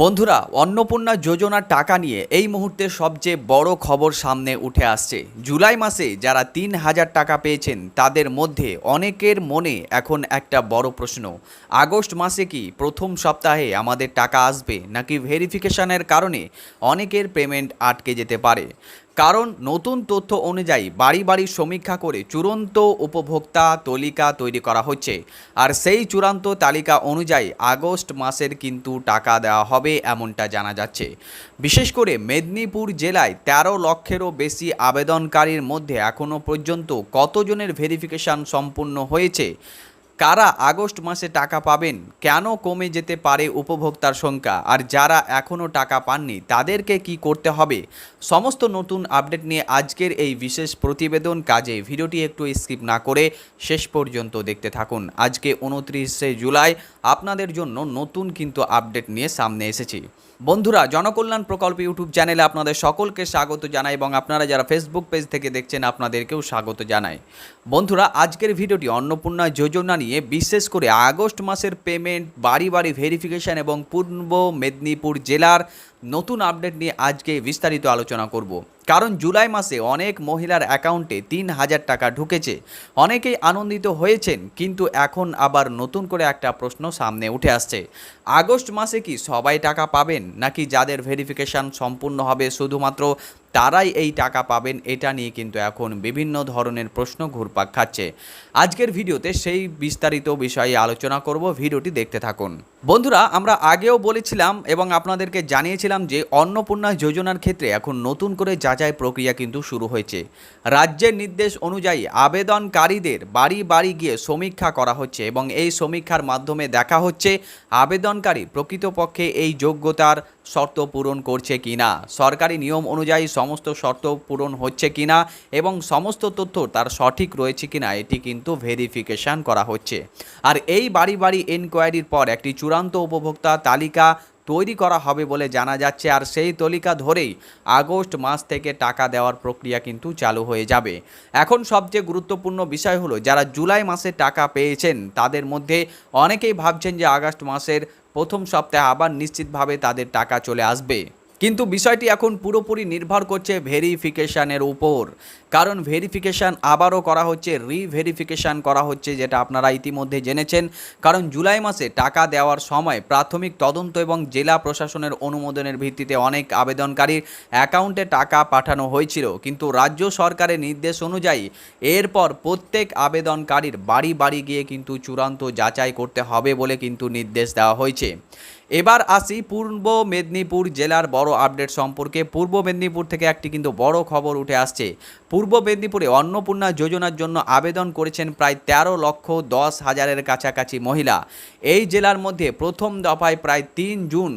বন্ধুরা, অন্নপূর্ণা যোজনার টাকা নিয়ে এই মুহূর্তে সবচেয়ে বড় খবর সামনে উঠে আসছে। জুলাই মাসে যারা ৩,০০০ টাকা পেয়েছেন তাদের মধ্যে অনেকের মনে এখন একটা বড় প্রশ্ন, আগস্ট মাসে কি প্রথম সপ্তাহে আমাদের টাকা আসবে, নাকি ভেরিফিকেশনের কারণে অনেকের পেমেন্ট আটকে যেতে পারে। কারণ নতুন তথ্য অনুযায়ী বাড়ি বাড়ি সমীক্ষা করে চূড়ান্ত উপভোক্তা তালিকা তৈরি করা হচ্ছে। আর সেই চূড়ান্ত তালিকা অনুযায়ী আগস্ট মাসের কিন্তু টাকা দেওয়া হবে এমনটা জানা যাচ্ছে। বিশেষ করে মেদিনীপুর জেলায় ১৩ লক্ষেরও বেশি আবেদনকারীর মধ্যে এখনও পর্যন্ত কতজনের ভেরিফিকেশন সম্পূর্ণ হয়েছে, কারা আগস্ট মাসে টাকা পাবেন, কেন কমে যেতে পারে উপভোক্তার সংখ্যা, আর যারা এখনও টাকা পাননি তাদেরকে কি করতে হবে, সমস্ত নতুন আপডেট নিয়ে আজকের এই বিশেষ প্রতিবেদন। কাজে ভিডিওটি একটু স্কিপ না করে শেষ পর্যন্ত দেখতে থাকুন। আজকে 29শে জুলাই আপনাদের জন্য নতুন কিন্তু আপডেট নিয়ে সামনে এসেছি। বন্ধুরা, জনকল্যাণ প্রকল্প ইউটিউব চ্যানেলে আপনাদের সকলকে স্বাগত জানাই এবং আপনারা যারা ফেসবুক পেজ থেকে দেখছেন আপনাদেরকেও স্বাগত জানাই। বন্ধুরা, আজকের ভিডিওটি অন্নপূর্ণা যোজনা নিয়ে, বিশেষ করে আগস্ট মাসের পেমেন্ট, বাড়ি বাড়ি ভেরিফিকেশন এবং পূর্ব মেদিনীপুর জেলার নতুন আপডেট নিয়ে আজকে বিস্তারিত আলোচনা করব। কারণ জুলাই মাসে অনেক মহিলার অ্যাকাউন্টে ৩,০০০ টাকা ঢুকেছে, অনেকেই আনন্দিত হয়েছেন, কিন্তু এখন আবার নতুন করে একটা প্রশ্ন সামনে উঠে আসছে। আগস্ট মাসে কি সবাই টাকা পাবেন, নাকি যাদের ভেরিফিকেশান সম্পূর্ণ হবে শুধুমাত্র তারাই এই টাকা পাবেন? এটা নিয়ে কিন্তু এখন বিভিন্ন ধরনের প্রশ্ন ঘুরপাক খাচ্ছে। আজকের ভিডিওতে সেই বিস্তারিত বিষয়ে আলোচনা করব, ভিডিওটি দেখতে থাকুন। বন্ধুরা, আমরা আগেও বলেছিলাম এবং আপনাদেরকে জানিয়েছিলাম যে অন্নপূর্ণা যোজনার ক্ষেত্রে এখন নতুন করে যাচাই প্রক্রিয়া কিন্তু শুরু হয়েছে। রাজ্যের নির্দেশ অনুযায়ী আবেদনকারীদের বাড়ি বাড়ি গিয়ে সমীক্ষা করা হচ্ছে এবং এই সমীক্ষার মাধ্যমে দেখা হচ্ছে আবেদনকারী প্রকৃতপক্ষে এই যোগ্যতার শর্ত পূরণ করছে কিনা, সরকারি নিয়ম অনুযায়ী সমস্ত শর্ত পূরণ হচ্ছে কিনা এবং সমস্ত তথ্য তার সঠিক রয়েছে কিনা, এটি কিন্তু ভেরিফিকেশন করা হচ্ছে। আর এই বাড়ি বাড়ি এনকোয়ারির পর একটি চূড়ান্ত উপভোক্তা তালিকা তৈরি করা হবে বলে জানা যাচ্ছে। আর সেই তালিকা ধরেই আগস্ট মাস থেকে টাকা দেওয়ার প্রক্রিয়া কিন্তু চালু হয়ে যাবে। এখন সবচেয়ে গুরুত্বপূর্ণ বিষয় হলো, যারা জুলাই মাসে টাকা পেয়েছেন তাদের মধ্যে অনেকেই ভাবছেন যে আগস্ট মাসের প্রথম সপ্তাহে আবার নিশ্চিতভাবে তাদের টাকা চলে আসবে। কিন্তু বিষয়টি এখন পুরোপুরি নির্ভর করছে ভেরিফিকেশানের উপর। কারণ ভেরিফিকেশান আবারও করা হচ্ছে, রিভেরিফিকেশান করা হচ্ছে, যেটা আপনারা ইতিমধ্যে জেনেছেন। কারণ জুলাই মাসে টাকা দেওয়ার সময় প্রাথমিক তদন্ত এবং জেলা প্রশাসনের অনুমোদনের ভিত্তিতে অনেক আবেদনকারীর অ্যাকাউন্টে টাকা পাঠানো হয়েছিল, কিন্তু রাজ্য সরকারের নির্দেশ অনুযায়ী এরপর প্রত্যেক আবেদনকারীর বাড়ি বাড়ি গিয়ে কিন্তু চূড়ান্ত যাচাই করতে হবে বলে কিন্তু নির্দেশ দেওয়া হয়েছে। এবার আসি পূর্ব মেদিনীপুর জেলার বড় আপডেট সম্পর্কে। পূর্ব মেদিনীপুর থেকে একটি কিন্তু বড় খবর উঠে আসছে। পূর্ব মেদিনীপুরে অন্নপূর্ণা যোজনার জন্য আবেদন করেছেন প্রায় ১৩,১০,০০০-এর কাছাকাছি মহিলা। এই জেলার মধ্যে প্রথম দফায় প্রায় ৩ জুন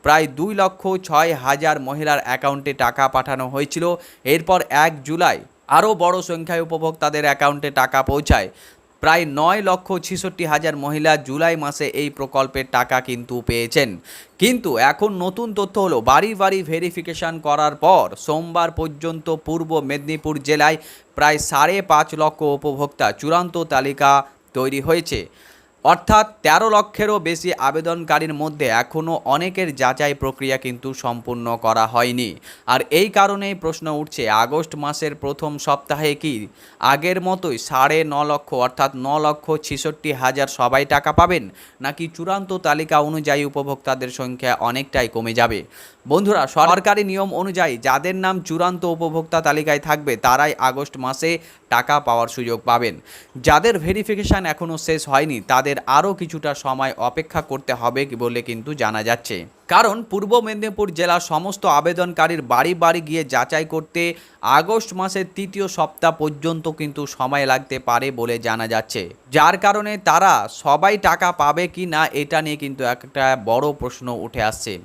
প্রায় ২,০৬,০০০ মহিলার অ্যাকাউন্টে টাকা পাঠানো হয়েছিল। এরপর ১ জুলাই আরও বড় সংখ্যায় উপভোক্তাদের অ্যাকাউন্টে টাকা পৌঁছায়। প্রায় ৯,৬৬,০০০ মহিলা জুলাই মাসে এই প্রকল্পের টাকা কিন্তু পেয়েছেন। কিন্তু এখন নতুন তথ্য হলো, বাড়ি বাড়ি ভেরিফিকেশন করার পর সোমবার পর্যন্ত পূর্ব মেদিনীপুর জেলায় প্রায় ৫.৫ লক্ষ উপভোক্তা চূড়ান্ত তালিকা তৈরি হয়েছে। অর্থাৎ ১৩ লক্ষেরও বেশি আবেদনকারীর মধ্যে এখনও অনেকের যাচাই প্রক্রিয়া কিন্তু সম্পূর্ণ করা হয়নি। আর এই কারণেই প্রশ্ন উঠছে, আগস্ট মাসের প্রথম সপ্তাহে কি আগের মতোই ৯.৫ লক্ষ অর্থাৎ ৯,৬৬,০০০ সবাই টাকা পাবেন, নাকি চূড়ান্ত তালিকা অনুযায়ী উপভোক্তাদের সংখ্যা অনেকটাই কমে যাবে? বন্ধুরা, সরকারি নিয়ম অনুযায়ী যাদের নাম চূড়ান্ত উপভোক্তা তালিকায় থাকবে তারাই আগস্ট মাসে টাকা পাওয়ার সুযোগ পাবেন। যাদের ভেরিফিকেশান এখনও শেষ হয়নি তাদের আরও কিছুটা সময় অপেক্ষা করতে হবে বলে কিন্তু জানা যাচ্ছে। কারণ পূর্ব মেদিনীপুর জেলার সমস্ত আবেদনকারীর বাড়ি বাড়ি গিয়ে যাচাই করতে আগস্ট মাসের তৃতীয় সপ্তাহ পর্যন্ত কিন্তু সময় লাগতে পারে বলে জানা যাচ্ছে। যার কারণে তারা সবাই টাকা পাবে কি না এটা নিয়ে কিন্তু একটা বড় প্রশ্ন উঠে আসছে।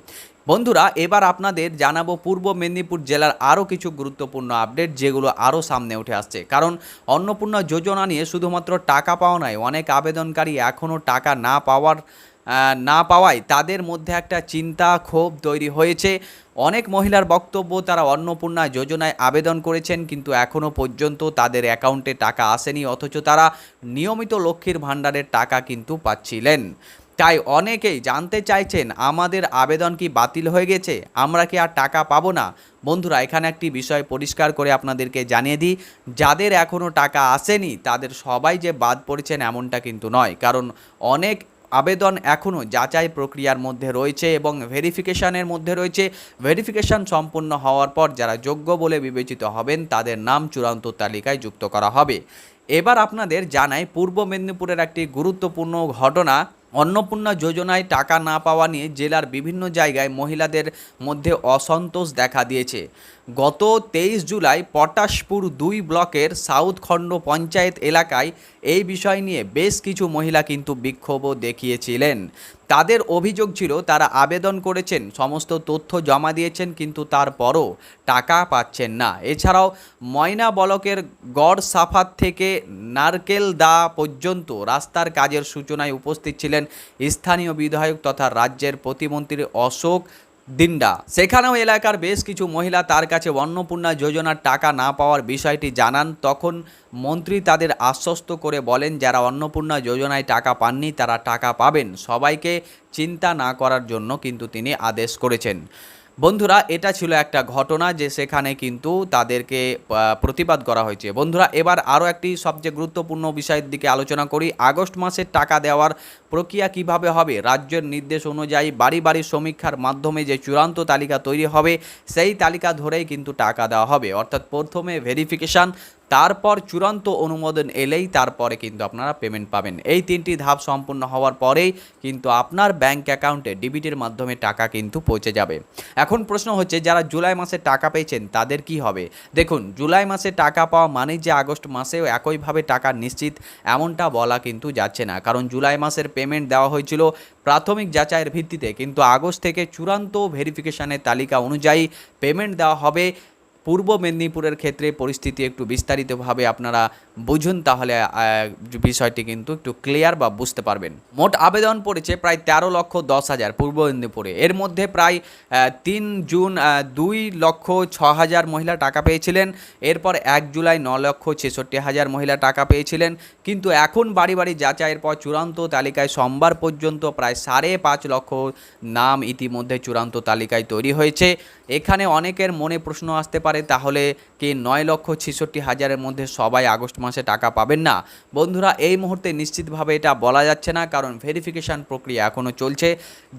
বন্ধুরা, এবার আপনাদের জানাবো পূর্ব মেদিনীপুর জেলার আরও কিছু গুরুত্বপূর্ণ আপডেট, যেগুলো আরও সামনে উঠে আসছে। কারণ অন্নপূর্ণা যোজনা নিয়ে শুধুমাত্র টাকা পাওয়া নয়, অনেক আবেদনকারী এখনও টাকা না পাওয়ায় তাদের মধ্যে একটা চিন্তা ক্ষোভ তৈরি হয়েছে। অনেক মহিলার বক্তব্য, তারা অন্নপূর্ণা যোজনায় আবেদন করেছেন কিন্তু এখনও পর্যন্ত তাদের অ্যাকাউন্টে টাকা আসেনি, অথচ তারা নিয়মিত লক্ষ্মীর ভাণ্ডারের টাকা কিন্তু পাচ্ছিলেন। তাই অনেকেই জানতে চাইছেন আমাদের আবেদন কি বাতিল হয়ে গেছে, আমরা কি আর টাকা পাবো না? বন্ধুরা, এখানে একটি বিষয় পরিষ্কার করে আপনাদেরকে জানিয়ে দিই, যাদের এখনও টাকা আসেনি তাদের সবাই যে বাদ পড়েছেন এমনটা কিন্তু নয়। কারণ অনেক আবেদন এখনও যাচাই প্রক্রিয়ার মধ্যে রয়েছে এবং ভেরিফিকেশানের মধ্যে রয়েছে। ভেরিফিকেশান সম্পূর্ণ হওয়ার পর যারা যোগ্য বলে বিবেচিত হবেন তাদের নাম চূড়ান্ত তালিকায় যুক্ত করা হবে। এবার আপনাদের জানাই পূর্ব মেদিনীপুরের একটি গুরুত্বপূর্ণ ঘটনা। অন্নপূর্ণা যোজনায় টাকা না পাওয়া নিয়ে জেলার বিভিন্ন জায়গায় মহিলাদের মধ্যে অসন্তোষ দেখা দিয়েছে। গত 23 জুলাই পটাশপুর 2 ব্লকের সাউথ খণ্ড পঞ্চায়েত এলাকায় এই বিষয় নিয়ে বেশ কিছু মহিলা কিন্তু বিক্ষোভও দেখিয়েছিলেন। তাদের অভিযোগ ছিল তারা আবেদন করেছেন, সমস্ত তথ্য জমা দিয়েছেন, কিন্তু তারপরও টাকা পাচ্ছেন না। এছাড়াও ময়না ব্লকের গড় সাফাত থেকে নারকেল দা পর্যন্ত রাস্তার কাজের সূচনায় উপস্থিত ছিলেন স্থানীয় বিধায়ক তথা রাজ্যের প্রতিমন্ত্রী অশোক দিন্ডা। সেখানেও এলাকার বেশ কিছু মহিলা তার কাছে অন্নপূর্ণা যোজনার টাকা না পাওয়ার বিষয়টি জানান। তখন মন্ত্রী তাদের আশ্বস্ত করে বলেন যারা অন্নপূর্ণা যোজনায় টাকা পাননি তারা টাকা পাবেন, সবাইকে চিন্তা না করার জন্য কিন্তু তিনি আদেশ করেছেন। বন্ধুরা, এটা ছিল একটা ঘটনা যে সেখানে কিন্তু তাদেরকে প্রতিবাদ করা হয়েছে। বন্ধুরা, এবার আরও একটি সবচেয়ে গুরুত্বপূর্ণ বিষয়ের দিকে আলোচনা করি। আগস্ট মাসের টাকা দেওয়ার প্রক্রিয়া কিভাবে হবে? রাজ্যের নির্দেশ অনুযায়ী বাড়ি বাড়ি সমীক্ষার মাধ্যমে যে চূড়ান্ত তালিকা তৈরি হবে সেই তালিকা ধরেই কিন্তু টাকা দেওয়া হবে। অর্থাৎ প্রথমে ভেরিফিকেশান, তারপর চূড়ান্ত অনুমোদন এলেই তারপরে কিন্তু আপনারা পেমেন্ট পাবেন। এই 3টি ধাপ সম্পূর্ণ হওয়ার পরেই কিন্তু আপনার ব্যাংক অ্যাকাউন্টে ডিবিটির মাধ্যমে টাকা কিন্তু পৌঁছে যাবে। এখন প্রশ্ন হচ্ছে যারা জুলাই মাসে টাকা পেয়েছেন তাদের কি হবে? দেখুন, জুলাই মাসে টাকা পাওয়া মানেই যে আগস্ট মাসেও একইভাবে টাকা নিশ্চিত এমনটা বলা কিন্তু যাচ্ছে না। কারণ জুলাই মাসের পেমেন্ট দেওয়া হয়েছিল প্রাথমিক যাচাইয়ের ভিত্তিতে, কিন্তু আগস্ট থেকে চূড়ান্ত ভেরিফিকেশানের তালিকা অনুযায়ী পেমেন্ট দেওয়া হবে। পূর্ব মেদিনীপুরের ক্ষেত্রে পরিস্থিতি একটু বিস্তারিতভাবে আপনারা বুঝুন, তাহলে বিষয়টি কিন্তু একটু ক্লিয়ার বা বুঝতে পারবেন। মোট আবেদন পড়েছে প্রায় 13,10,000 পূর্ব মেদিনীপুরে। এর মধ্যে প্রায় 3 জুন 2,06,000 মহিলা টাকা পেয়েছিলেন। এরপর 1 জুলাই 9,66,000 মহিলা টাকা পেয়েছিলেন। কিন্তু এখন বাড়ি বাড়ি যাচাইয়ের পর চূড়ান্ত তালিকায় সোমবার পর্যন্ত প্রায় 5.5 লক্ষ নাম ইতিমধ্যে চূড়ান্ত তালিকায় তৈরি হয়েছে। এখানে অনেকের মনে প্রশ্ন আসতে পারে, তাহলে কি 9,66,000-এর মধ্যে সবাই আগস্ট মাসে টাকা পাবেন না? বন্ধুরা, এই মুহূর্তে নিশ্চিতভাবে এটা বলা যাচ্ছে না, কারণ ভেরিফিকেশান প্রক্রিয়া এখনও চলছে।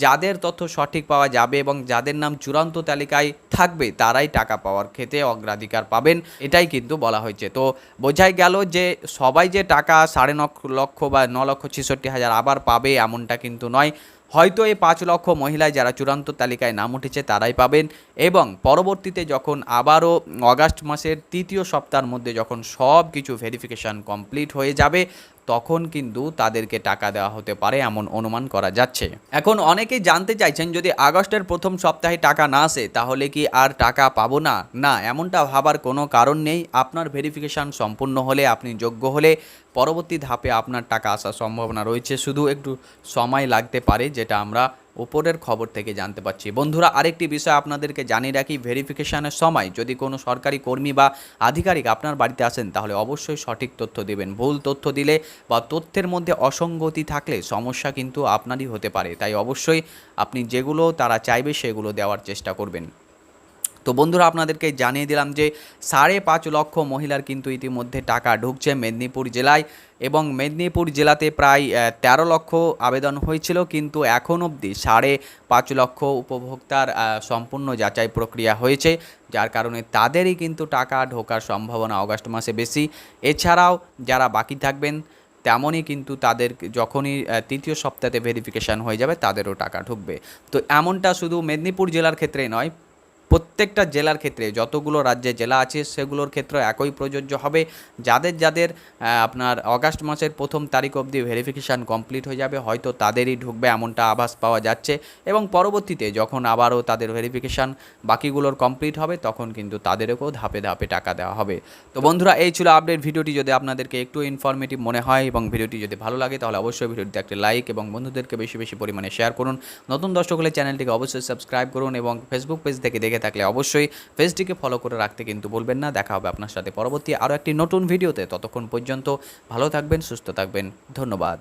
যাদের তথ্য সঠিক পাওয়া যাবে এবং যাদের নাম চূড়ান্ত তালিকায় থাকবে তারাই টাকা পাওয়ার ক্ষেত্রে অগ্রাধিকার পাবেন, এটাই কিন্তু বলা হয়েছে। তো বোঝাই গেল যে সবাই যে টাকা 9.5 লক্ষ বা 9,66,000 আবার পাবে এমনটা কিন্তু নয়। হয়তো এই 5 লক্ষ মহিলায় যারা চূড়ান্ত তালিকায় নাম উঠেছে তারাই পাবেন, এবং পরবর্তীতে যখন আবারও আগস্ট মাসের 3য় সপ্তাহের মধ্যে যখন সব কিছু ভেরিফিকেশান কমপ্লিট হয়ে যাবে তখন কিন্তু তাদেরকে টাকা দেওয়া হতে পারে এমন অনুমান করা যাচ্ছে। এখন অনেকেই জানতে চাইছেন যদি আগস্টের প্রথম সপ্তাহে টাকা না আসে তাহলে কি আর টাকা পাবো না? না, এমনটা ভাবার কোনো কারণ নেই। আপনার ভেরিফিকেশান সম্পূর্ণ হলে, আপনি যোগ্য হলে পরবর্তী ধাপে আপনার টাকা আসার সম্ভাবনা রয়েছে, শুধু একটু সময় লাগতে পারে, যেটা আমরা উপরের খবর থেকে জানতে পারছি। বন্ধুরা, আরেকটি বিষয় আপনাদেরকে জানিয়ে রাখি, ভেরিফিকেশানের সময় যদি কোনো সরকারি কর্মী বা আধিকারিক আপনার বাড়িতে আসেন তাহলে অবশ্যই সঠিক তথ্য দেবেন। ভুল তথ্য দিলে বা তথ্যের মধ্যে অসঙ্গতি থাকলে সমস্যা কিন্তু আপনারই হতে পারে। তাই অবশ্যই আপনি যেগুলো তারা চাইবে সেগুলো দেওয়ার চেষ্টা করবেন। তো বন্ধুরা, আপনাদেরকে জানিয়ে দিলাম যে 5.5 লক্ষ মহিলার কিন্তু ইতিমধ্যে টাকা ঢুকছে মেদিনীপুর জেলায়, এবং মেদিনীপুর জেলাতে প্রায় 13 লক্ষ আবেদন হয়েছিল, কিন্তু এখন অবধি 5.5 লক্ষ উপভোক্তার সম্পূর্ণ যাচাই প্রক্রিয়া হয়েছে, যার কারণে তাদেরই কিন্তু টাকা ঢোকার সম্ভাবনা আগস্ট মাসে বেশি। এছাড়াও যারা বাকি থাকবেন তেমনই কিন্তু তাদের যখনই 3য় সপ্তাহে ভেরিফিকেশান হয়ে যাবে তাদেরও টাকা ঢুকবে। তো এমনটা শুধু মেদিনীপুর জেলার ক্ষেত্রেই নয়, প্রত্যেকটা জেলার ক্ষেত্রে যতগুলো রাজ্যে জেলা আছে সেগুলোর ক্ষেত্রে একই প্রযোজ্য হবে। যাদের যাদের আপনার আগস্ট মাসের 1 তারিখ অবধি ভেরিফিকেশান কমপ্লিট হয়ে যাবে হয়তো তাদেরই ঢুকবে এমনটা আভাস পাওয়া যাচ্ছে, এবং পরবর্তীতে যখন আবারও তাদের ভেরিফিকেশান বাকিগুলোর কমপ্লিট হবে তখন কিন্তু তাদেরকেও ধাপে ধাপে টাকা দেওয়া হবে। তো বন্ধুরা, এই ছিল আপডেট ভিডিওটি। যদি আপনাদেরকে একটু ইনফরমেটিভ মনে হয় এবং ভিডিওটি যদি ভালো লাগে তাহলে অবশ্যই ভিডিওটিতে একটা লাইক এবং বন্ধুদেরকে বেশি বেশি পরিমাণে শেয়ার করুন। নতুন দর্শক হলে চ্যানেলটিকে অবশ্যই সাবস্ক্রাইব করুন, এবং ফেসবুক পেজ থেকে দেখে থাকলে অবশ্যই পেজটিকে ফলো করে রাখতে কিন্তু ভুলবেন না। দেখা হবে আপনার সাথে পরবর্তী আরও একটি নতুন ভিডিওতে। ততক্ষণ পর্যন্ত ভালো থাকবেন, সুস্থ থাকবেন। ধন্যবাদ।